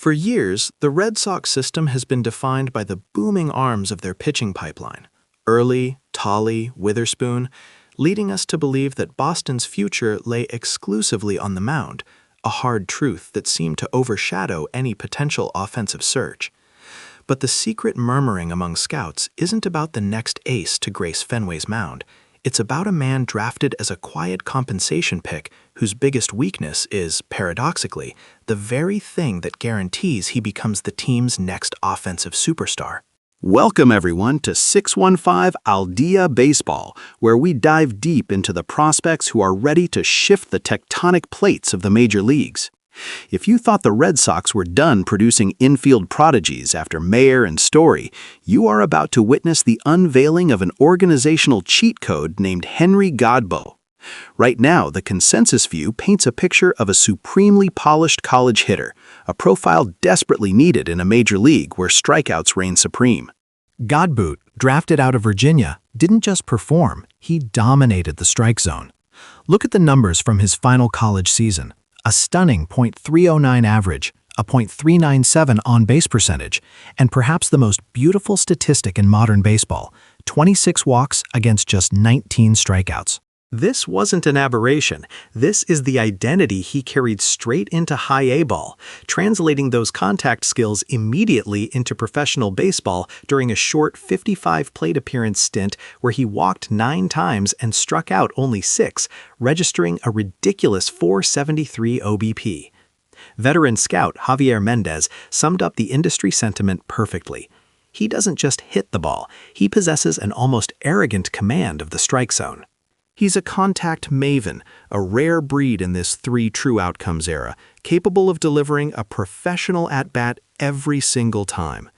For years, the Red Sox system has been defined by the booming arms of their pitching pipeline, Early, Tolley, Witherspoon, leading us to believe that Boston's future lay exclusively on the mound, a hard truth that seemed to overshadow any potential offensive surge. But the secret murmuring among scouts isn't about the next ace to grace Fenway's mound. It's about a man drafted as a quiet compensation pick whose biggest weakness is, paradoxically, the very thing that guarantees he becomes the team's next offensive superstar. Welcome, everyone, to 615 Aldea Baseball, where we dive deep into the prospects who are ready to shift the tectonic plates of the major leagues. If you thought the Red Sox were done producing infield prodigies after Mayer and Story, you are about to witness the unveiling of an organizational cheat code named Henry Godbout. Right now, the consensus view paints a picture of a supremely polished college hitter, a profile desperately needed in a major league where strikeouts reign supreme. Godbout, drafted out of Virginia, didn't just perform, he dominated the strike zone. Look at the numbers from his final college season. A stunning .309 average, a .397 on-base percentage, and perhaps the most beautiful statistic in modern baseball, 26 walks against just 19 strikeouts. This wasn't an aberration. This is the identity he carried straight into high A ball, translating those contact skills immediately into professional baseball during a short 55-plate appearance stint where he walked 9 times and struck out only 6, registering a ridiculous .473 OBP. Veteran scout Javier Mendez summed up the industry sentiment perfectly. He doesn't just hit the ball, he possesses an almost arrogant command of the strike zone. He's a contact maven, a rare breed in this 3 true outcomes era, capable of delivering a professional at-bat every single time.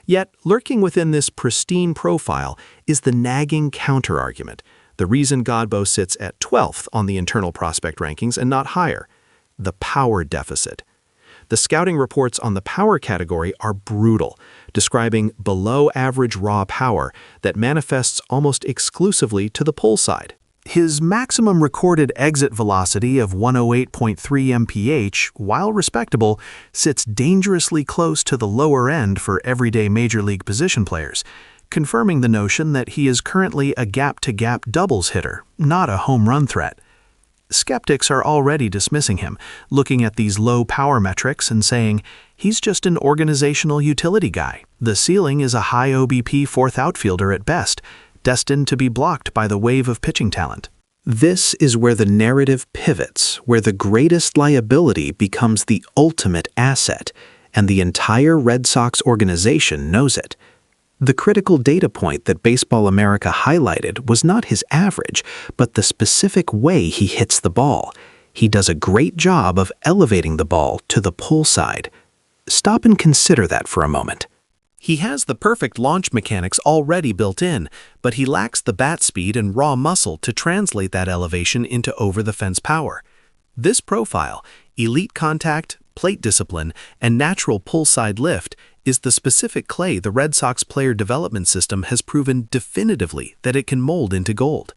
Yet, lurking within this pristine profile is the nagging counter-argument, the reason Godbout sits at 12th on the internal prospect rankings and not higher: the power deficit. The scouting reports on the power category are brutal, describing below-average raw power that manifests almost exclusively to the pull side. His maximum recorded exit velocity of 108.3 mph, while respectable, sits dangerously close to the lower end for everyday major league position players, confirming the notion that he is currently a gap-to-gap doubles hitter, not a home run threat. Skeptics are already dismissing him, looking at these low power metrics and saying, he's just an organizational utility guy. The ceiling is a high OBP fourth outfielder at best, destined to be blocked by the wave of pitching talent. This is where the narrative pivots, where the greatest liability becomes the ultimate asset, and the entire Red Sox organization knows it. The critical data point that Baseball America highlighted was not his average, but the specific way he hits the ball. He does a great job of elevating the ball to the pull side. Stop and consider that for a moment. He has the perfect launch mechanics already built in, but he lacks the bat speed and raw muscle to translate that elevation into over-the-fence power. This profile, elite contact, plate discipline, and natural pull-side lift, is the specific clay the Red Sox player development system has proven definitively that it can mold into gold.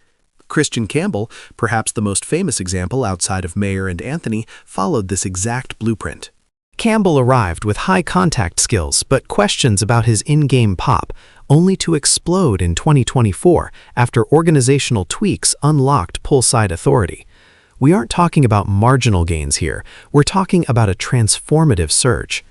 Christian Campbell, perhaps the most famous example outside of Mayer and Anthony, followed this exact blueprint. Campbell arrived with high contact skills but questions about his in-game pop, only to explode in 2024 after organizational tweaks unlocked pull-side authority. We aren't talking about marginal gains here, we're talking about a transformative surge.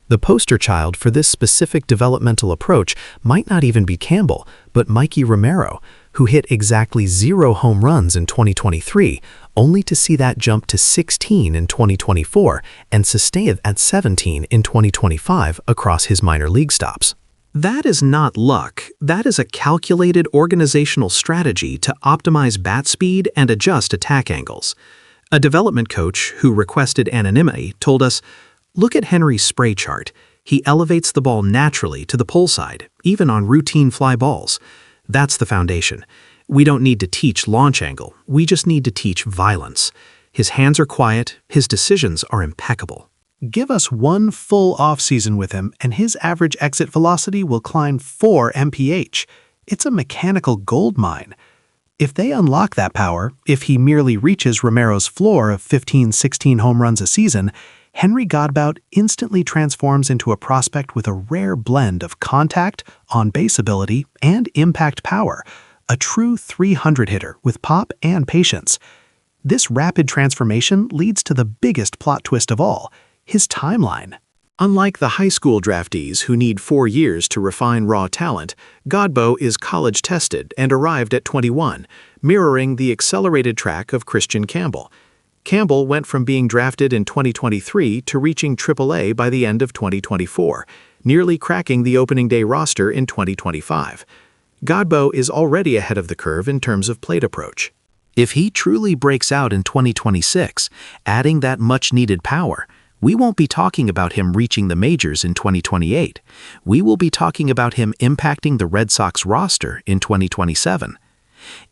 The poster child for this specific developmental approach might not even be Campbell, but Mikey Romero, who hit exactly 0 home runs in 2023, only to see that jump to 16 in 2024 and sustain at 17 in 2025 across his minor league stops. That is not luck. That is a calculated organizational strategy to optimize bat speed and adjust attack angles. A development coach who requested anonymity told us, "Look at Henry's spray chart. He elevates the ball naturally to the pull side, even on routine fly balls. That's the foundation. We don't need to teach launch angle. We just need to teach violence. His hands are quiet. His decisions are impeccable." Give us one full offseason with him, and his average exit velocity will climb 4 mph. It's a mechanical gold mine. If they unlock that power, if he merely reaches Romero's floor of 15-16 home runs a season, Henry Godbout instantly transforms into a prospect with a rare blend of contact, on-base ability, and impact power, a true 300 hitter with pop and patience. This rapid transformation leads to the biggest plot twist of all, his timeline. Unlike the high school draftees who need 4 years to refine raw talent, Godbout is college-tested and arrived at 21, mirroring the accelerated track of Christian Campbell. Campbell went from being drafted in 2023 to reaching AAA by the end of 2024, nearly cracking the opening day roster in 2025. Godbout is already ahead of the curve in terms of plate approach. If he truly breaks out in 2026, adding that much-needed power, we won't be talking about him reaching the majors in 2028. We will be talking about him impacting the Red Sox roster in 2027.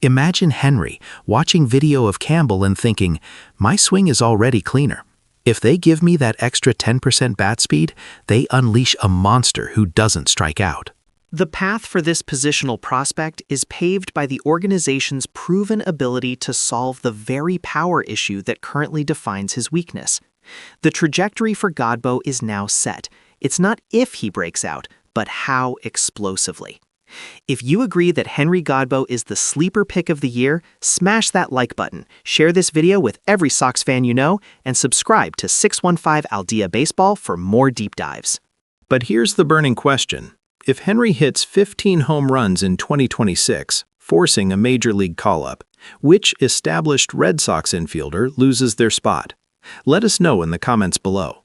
Imagine Henry watching video of Campbell and thinking, my swing is already cleaner. If they give me that extra 10% bat speed, they unleash a monster who doesn't strike out. The path for this positional prospect is paved by the organization's proven ability to solve the very power issue that currently defines his weakness. The trajectory for Godbout is now set. It's not if he breaks out, but how explosively. If you agree that Henry Godbout is the sleeper pick of the year, smash that like button, share this video with every Sox fan you know, and subscribe to 615 Al Dia Baseball for more deep dives. But here's the burning question. If Henry hits 15 home runs in 2026, forcing a major league call-up, which established Red Sox infielder loses their spot? Let us know in the comments below.